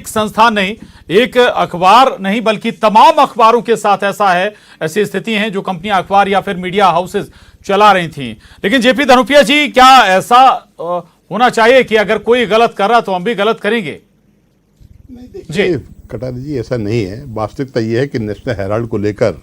एक संस्थान नहीं, एक अखबार नहीं, बल्कि तमाम अखबारों के साथ ऐसा है, ऐसी स्थिति है जो कंपनियां अखबार या फिर मीडिया हाउसेस चला रही थी। लेकिन जेपी धनुपिया जी, क्या ऐसा होना चाहिए कि अगर कोई गलत कर रहा तो हम भी गलत करेंगे? नहीं, देखिए कटारी जी, ऐसा नहीं है। वास्तविकता यह है कि नेशनल हेराल्ड को लेकर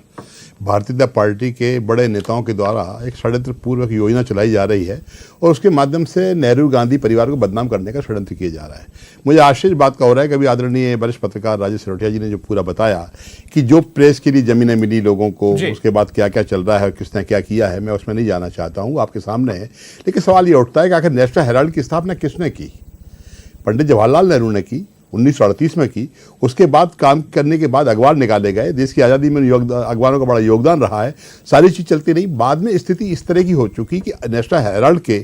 भारतीय जनता पार्टी के बड़े नेताओं के द्वारा एक षड्यंत्र पूर्वक योजना चलाई जा रही है और उसके माध्यम से नेहरू गांधी परिवार को बदनाम करने का षड्यंत्र किया जा रहा है। मुझे आश्चर्य बात का हो रहा है कि अभी आदरणीय वरिष्ठ पत्रकार राजेश सिरोठिया जी ने जो पूरा बताया कि जो प्रेस के लिए जमीनें मिली लोगों को, उसके बाद क्या क्या चल रहा है, किसने क्या किया है, मैं उसमें नहीं जाना चाहता हूँ, आपके सामने है। लेकिन सवाल ये उठता है कि आखिर नेशनल हेराल्ड की स्थापना किसने की? पंडित जवाहरलाल नेहरू ने की, 1938 में की। उसके बाद काम करने के बाद अखबार निकाले गए, देश की आज़ादी में अखबारों का बड़ा योगदान रहा है, सारी चीज़ चलती रही। बाद में स्थिति इस तरह की हो चुकी कि नेशनल हेराल्ड के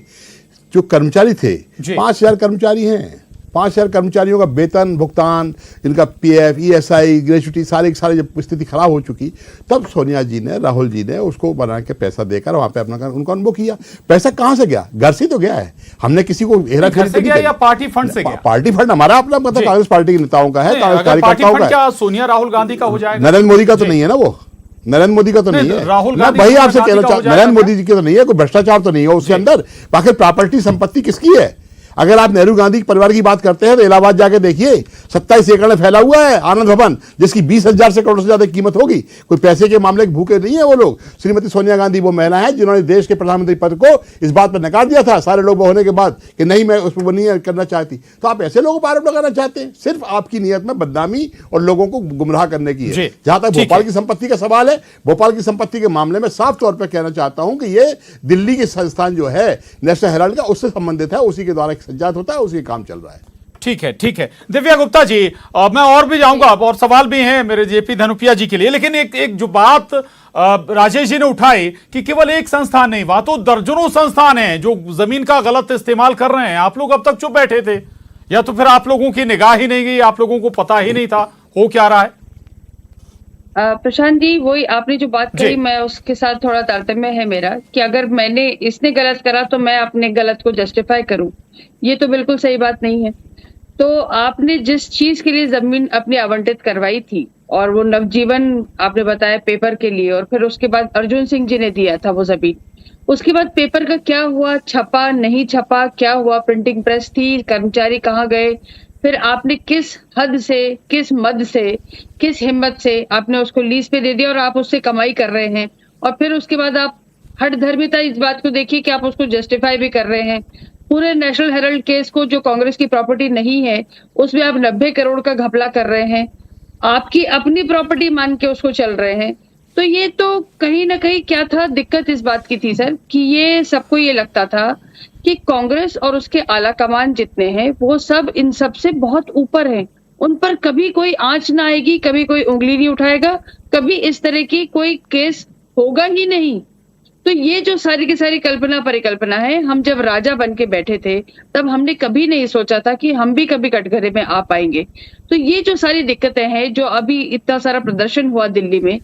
जो कर्मचारी थे, 5,000 कर्मचारी हैं, 5,000 कर्मचारियों का वेतन भुगतान, इनका पीएफ, ईएसआई, ग्रेच्युटी, सारी जब स्थिति खराब हो चुकी, तब सोनिया जी ने, राहुल जी ने उसको बना के पैसा देकर वहां पे अपना उनका अनुभव किया। पैसा कहां से गया? घर से तो गया है। हमने किसी को हेरा फेरी से गया या पार्टी फंड से गया? पार्टी फंड हमारा अपना, मतलब कांग्रेस पार्टी के नेताओं का है, कांग्रेस कार्यकर्ताओं का। क्या सोनिया राहुल गांधी का हो जाएगा? नरेंद्र मोदी का तो नहीं है ना, वो नरेंद्र मोदी का तो नहीं है। राहुल मैं भाई आपसे कहना चाहता, नरेंद्र मोदी जी की तो नहीं है, कोई भ्रष्टाचार तो नहीं है उसके अंदर। बाकी प्रॉपर्टी संपत्ति किसकी है? अगर आप नेहरू गांधी परिवार की बात करते हैं तो इलाहाबाद जाके देखिए, 27 एकड़ में फैला हुआ है आनंद भवन, जिसकी 20,000 से करोड़ से ज्यादा कीमत होगी। कोई पैसे के मामले के भूखे नहीं है वो लोग। श्रीमती सोनिया गांधी वो महिला है जिन्होंने देश के प्रधानमंत्री पद को इस बात पर नकार दिया था सारे लोग होने के बाद कि नहीं, मैं उसमें वो नहीं करना चाहती। तो आप ऐसे लोगों पर आरोप लगाना चाहते हैं? सिर्फ आपकी नीयत में बदनामी और लोगों को गुमराह करने की है। जहां तक भोपाल की संपत्ति का सवाल है, भोपाल की संपत्ति के मामले में साफ तौर पर कहना चाहता हूं कि ये दिल्ली के संस्थान जो है नेशनल हेराल्ड का, उससे संबंधित है, उसी के द्वारा संजात होता है, उसी काम चल रहा है। ठीक है, ठीक है। दिव्या गुप्ता जी, मैं और भी जाऊंगा और सवाल भी हैं मेरे जेपी धनुपिया जी के लिए, लेकिन एक जो बात राजेश जी ने उठाई कि केवल एक संस्थान नहीं, वहां तो दर्जनों संस्थान हैं जो जमीन का गलत इस्तेमाल कर रहे हैं। आप लोग अब तक चुप बैठे थे, या तो फिर आप लोगों की निगाह ही नहीं गई, आप लोगों को पता ही नहीं था हो क्या रहा है? प्रशांत जी, वही आपने जो बात कही, मैं उसके साथ थोड़ा तारतम्य है मेरा कि अगर इसने गलत करा तो मैं अपने गलत को जस्टिफाई करूं, ये तो बिल्कुल सही बात नहीं है। तो आपने जिस चीज के लिए जमीन अपनी आवंटित करवाई थी और वो नवजीवन आपने बताया पेपर के लिए, और फिर उसके बाद अर्जुन सिंह जी ने दिया था वो जमीन, उसके बाद पेपर का क्या हुआ, छपा नहीं छपा, क्या हुआ, प्रिंटिंग प्रेस थी, कर्मचारी कहाँ गए, फिर आपने किस हद से, किस मद से, किस हिम्मत से आपने उसको लीज पे दे दिया और आप उससे कमाई कर रहे हैं। और फिर उसके बाद आप हठधर्मिता इस बात को देखिए कि आप उसको जस्टिफाई भी कर रहे हैं। पूरे नेशनल हेराल्ड केस को, जो कांग्रेस की प्रॉपर्टी नहीं है, उसमें आप 90 करोड़ का घपला कर रहे हैं, आपकी अपनी प्रॉपर्टी मान के उसको चल रहे हैं। तो ये तो कहीं ना कहीं क्या था, दिक्कत इस बात की थी सर कि ये सबको ये लगता था कि कांग्रेस और उसके आला कमान जितने हैं वो सब इन सब से बहुत ऊपर हैं, उन पर कभी कोई आंच ना आएगी, कभी कोई उंगली नहीं उठाएगा, कभी इस तरह की कोई केस होगा ही नहीं। तो ये जो सारी की सारी कल्पना परिकल्पना है, हम जब राजा बन के बैठे थे तब हमने कभी नहीं सोचा था कि हम भी कभी कटघरे में आ पाएंगे। तो ये जो सारी दिक्कतें हैं, जो अभी इतना सारा प्रदर्शन हुआ दिल्ली में,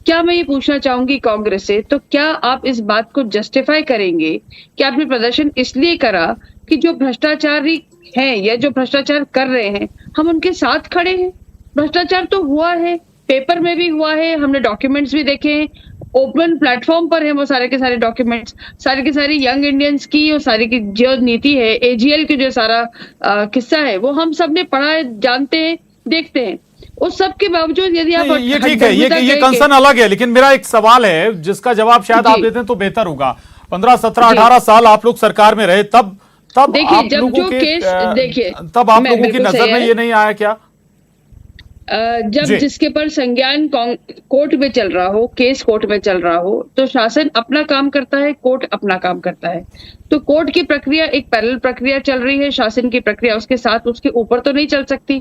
क्या मैं ये पूछना चाहूंगी कांग्रेस से, तो क्या आप इस बात को जस्टिफाई करेंगे कि आपने प्रदर्शन इसलिए करा कि जो भ्रष्टाचारी हैं या जो भ्रष्टाचार कर रहे हैं हम उनके साथ खड़े हैं? भ्रष्टाचार तो हुआ है, पेपर में भी हुआ है, हमने डॉक्यूमेंट्स भी देखे हैं, ओपन प्लेटफॉर्म पर है वो सारे के सारे डॉक्यूमेंट्स, सारी की सारी यंग इंडियंस की, और सारी की जो नीति है, एजीएल की जो सारा किस्सा है, वो हम सब ने पढ़ा है, जानते हैं, देखते हैं। उस सब के बावजूद यदि आप ये ठीक है, ये कंसर्न अलग है, लेकिन मेरा एक सवाल है जिसका जवाब शायद आप देते हैं तो बेहतर होगा। 15, 17, 18 साल आप लोग सरकार में रहे, तब देखिए, जब जो केस देखिए, तब आप लोगों की नजर में ये नहीं आया क्या? जब जिसके पर संज्ञान कोर्ट में चल रहा हो, केस कोर्ट में चल रहा हो, तो शासन अपना काम करता है, कोर्ट अपना काम करता है। तो कोर्ट की प्रक्रिया एक पैरेलल प्रक्रिया चल रही है, शासन की प्रक्रिया उसके साथ, उसके ऊपर तो नहीं चल सकती।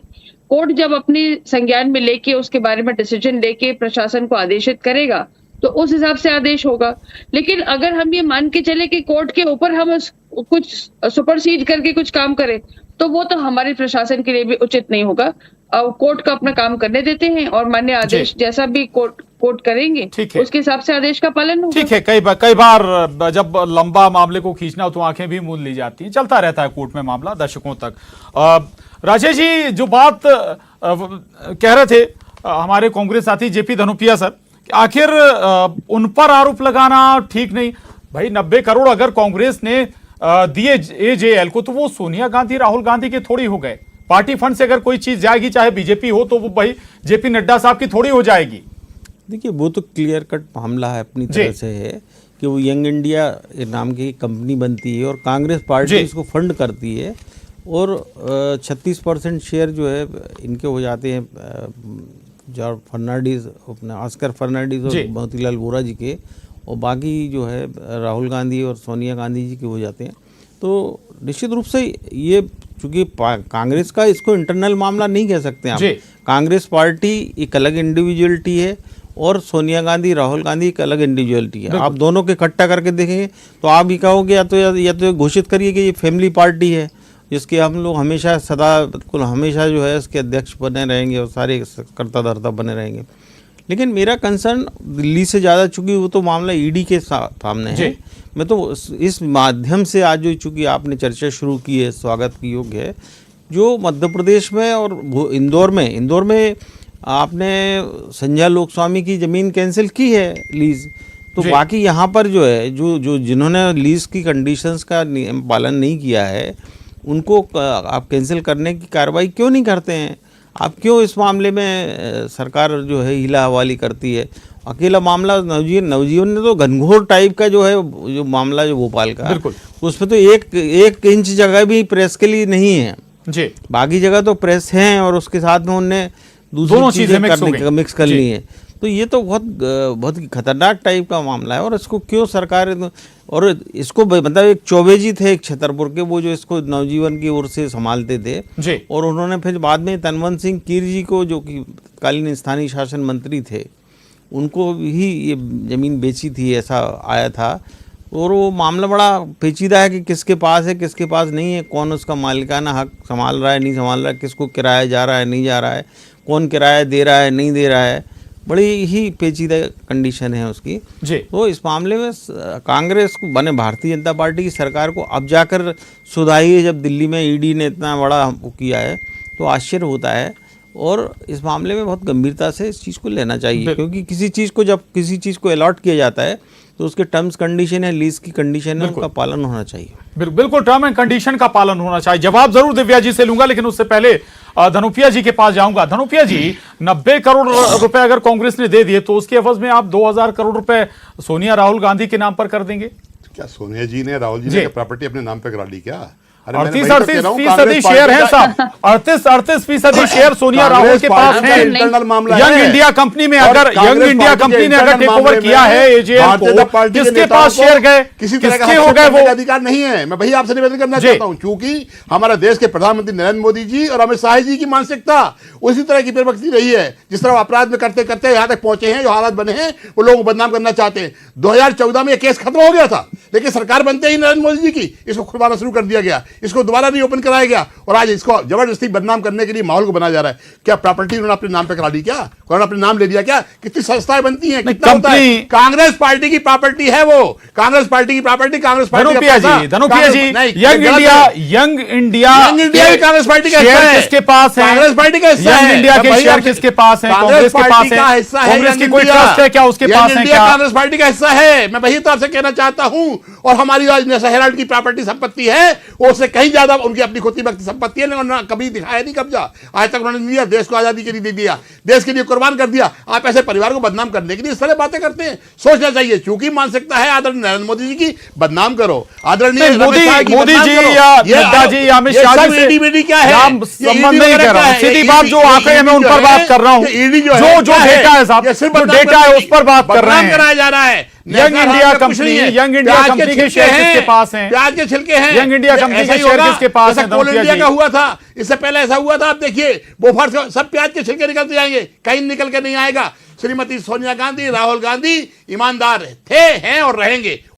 कोर्ट जब अपनी संज्ञान में लेके उसके बारे में डिसीजन लेके प्रशासन को आदेशित करेगा तो उस हिसाब से आदेश होगा। लेकिन अगर हम ये मान के चले कि कोर्ट के ऊपर हम कुछ सुपरसीड करके कुछ काम करें, तो वो तो हमारे प्रशासन के लिए भी उचित नहीं होगा। कोर्ट का अपना काम करने देते हैं और मान्य आदेश जैसा भी कोर्ट करेंगे उसके हिसाब से आदेश का पालन होगा। ठीक है, कई बार जब लंबा मामले को खींचना हो तो आंखें भी मूंद ली जाती हैं, चलता रहता है कोर्ट में मामला दशकों तक। राजेश जी, जो बात कह रहे थे हमारे कांग्रेस साथी जेपी धनुपिया सर, कि आखिर उन पर आरोप लगाना ठीक नहीं। भाई 90 करोड़ अगर कांग्रेस ने दिए एजेएल को, तो वो सोनिया गांधी राहुल गांधी के थोड़ी हो गए। पार्टी फंड से अगर कोई चीज जाएगी, चाहे बीजेपी हो, तो वो भाई जेपी नड्डा साहब की थोड़ी हो जाएगी। देखिए, वो तो क्लियर कट मामला है अपनी तरह से है कि वो यंग इंडिया नाम की कंपनी बनती है और कांग्रेस पार्टी इसको फंड करती है, और 36% शेयर जो है इनके हो जाते हैं जॉर्ज फर्नांडिस, अपने ऑस्कर फर्नांडिस और मोतीलाल वोरा जी के, और बाकी जो है राहुल गांधी और सोनिया गांधी जी के हो जाते हैं। तो निश्चित रूप से ये, चूंकि कांग्रेस का इसको इंटरनल मामला नहीं कह सकते आप। कांग्रेस पार्टी एक अलग इंडिविजुअलिटी है और सोनिया गांधी राहुल गांधी एक अलग इंडिविजुअलिटी है। आप दोनों के इकट्ठा करके देखेंगे तो आप ये कहोगे या तो घोषित करिए कि ये फैमिली पार्टी है जिसके हम लोग हमेशा सदा बिल्कुल हमेशा जो है इसके अध्यक्ष बने रहेंगे और सारे कर्ता धर्ता बने रहेंगे। लेकिन मेरा कंसर्न दिल्ली से ज़्यादा, चूंकि वो तो मामला ईडी के सामने है, मैं तो इस माध्यम से आज जो चूंकि आपने चर्चा शुरू की है, स्वागत की योग्य है, जो मध्य प्रदेश में और इंदौर में आपने संजय लोकस्वामी की ज़मीन कैंसिल की है लीज, तो बाकी यहाँ पर जो है जो जिन्होंने लीज की कंडीशंस का पालन नहीं किया है, उनको आप कैंसिल करने की कार्रवाई क्यों नहीं करते हैं? आप क्यों इस मामले में सरकार जो है हिला हवाली करती है? अकेला मामला नवजीवन ने तो घनघोर टाइप का जो है जो मामला जो भोपाल का, बिल्कुल उसमें तो एक इंच जगह भी प्रेस के लिए नहीं है जी, बाकी जगह तो प्रेस है, और उसके साथ में उन्होंने दूसरी चीजें मिक्स कर ली है। तो ये तो बहुत खतरनाक टाइप का मामला है, और इसको क्यों सरकार, और इसको मतलब एक चौबे जी थे एक छतरपुर के, वो जो इसको नवजीवन की ओर से संभालते थे, और उन्होंने फिर बाद में तनवंत सिंह कीर जी को, जो कि तत्कालीन स्थानीय शासन मंत्री थे, उनको ही ये ज़मीन बेची थी, ऐसा आया था। और वो मामला बड़ा पेचीदा है कि किसके पास है किसके पास नहीं है, कौन उसका मालिकाना हक संभाल रहा है नहीं संभाल रहा है, किसको किराया जा रहा है नहीं जा रहा है, कौन किराया दे रहा है नहीं दे रहा है, बड़ी ही पेचीदा कंडीशन है उसकी जी। तो इस मामले में कांग्रेस को बने भारतीय जनता पार्टी की सरकार को अब जाकर सुधारी है, जब दिल्ली में ईडी ने इतना बड़ा वो किया है, तो आश्चर्य होता है। और इस मामले में बहुत गंभीरता से इस चीज़ को लेना चाहिए, क्योंकि जब किसी चीज़ को अलॉट किया जाता है तो उसके टर्म्स कंडीशन है, लीज की कंडीशन है, उनका पालन होना चाहिए। बिल्कुल टर्म एंड कंडीशन का पालन होना चाहिए। जवाब जरूर दिव्या जी से लूंगा, लेकिन उससे पहले धनुपिया जी के पास जाऊंगा। धनुपिया जी, 90 करोड़ रुपए अगर कांग्रेस ने दे दिए, तो उसके एवज में आप 2000 करोड़ रुपए सोनिया राहुल गांधी के नाम पर कर देंगे? क्या सोनिया जी ने राहुल जी ने प्रॉपर्टी अपने नाम पे करा ली क्या? 38% शेयर है साहब, 38% शेयर सोनिया राहुल के पास है। यंग इंडिया कंपनी में अगर टेक ओवर किया है एजेएल को, किसके पास शेयर गए, किसके हो गए, वो अधिकार नहीं है। मैं वही आपसे निवेदन करना चाहता हूं, क्योंकि हमारा देश के प्रधानमंत्री नरेंद्र मोदी जी और अमित शाह जी की मानसिकता उसी तरह की प्रवृत्ति रही है, जिस तरह अपराध में करते करते यहां तक पहुंचे हैं, जो हालात बने हैं वो लोगों को बदनाम करना चाहते हैं। 2014 में यह केस खत्म हो गया था, लेकिन सरकार बनते ही नरेंद्र मोदी जी की इसको खुलवाना शुरू कर दिया गया, इसको दोबारा रीओपन कराया गया, और आज इसको जबरदस्ती बदनाम करने के लिए माहौल को बनाया जा रहा है। क्या प्रॉपर्टी उन्होंने अपने नाम पे करा ली? क्या उन्होंने अपने नाम ले लिया? क्या कितनी संस्थाएं बनती हैं, कितना होता है? कांग्रेस पार्टी की प्रॉपर्टी है वो, कांग्रेस पार्टी की प्रॉपर्टी, कांग्रेस पार्टी धनुपिया जी, यंग इंडिया कांग्रेस पार्टी का हिस्सा है, किसके पास है? कांग्रेस पार्टी का हिस्सा है। यंग इंडिया के शेयर किसके पास है? कांग्रेस के पास है। कांग्रेस की कोई ट्रस्ट है क्या उसके पास है? क्या कांग्रेस पार्टी का हिस्सा है? मैं वही तो आपसे कहना चाहता हूं। और हमारी आज हेराल्ड की प्रॉपर्टी संपत्ति है, उससे कहीं ज्यादा उनकी अपनी खुद की व्यक्ति संपत्ति है, उन्होंने कभी दिखाया नहीं कब्जा, आज तक उन्होंने दिया, देश को आजादी के लिए दे दिया, देश के लिए कुर्बान कर दिया। आप ऐसे परिवार को बदनाम करने के लिए इस तरह बातें करते हैं? सोचना चाहिए, क्योंकि मानसिकता है आदरणीय नरेंद्र मोदी जी की, बदनाम करो। आदरणीय मोदी जी या नड्डा जी या अमित शाह जी से क्या है संबंध नहीं कर रहा हूं, सीधी बात जो आंकड़े मैं उन पर बात कर रहा हूं, जो डेटा है साहब, जो डेटा है उस पर बात कर रहे हैं। कराया जा रहा है। यंग इंडिया कंपनी के शेयर किसके पास हैं? प्याज के छिलके हैं। यंग इंडिया कंपनी के शेयर किसके पास हैं? कोल इंडिया का हुआ था, इससे पहले ऐसा हुआ था। आप देखिए, बोफर्स का सब प्याज के छिलके निकलते जाएंगे, कहीं निकल के नहीं आएगा। श्रीमती सोनिया गांधी, राहुल गांधी ईमानदार थे, हैं और रहेंगे।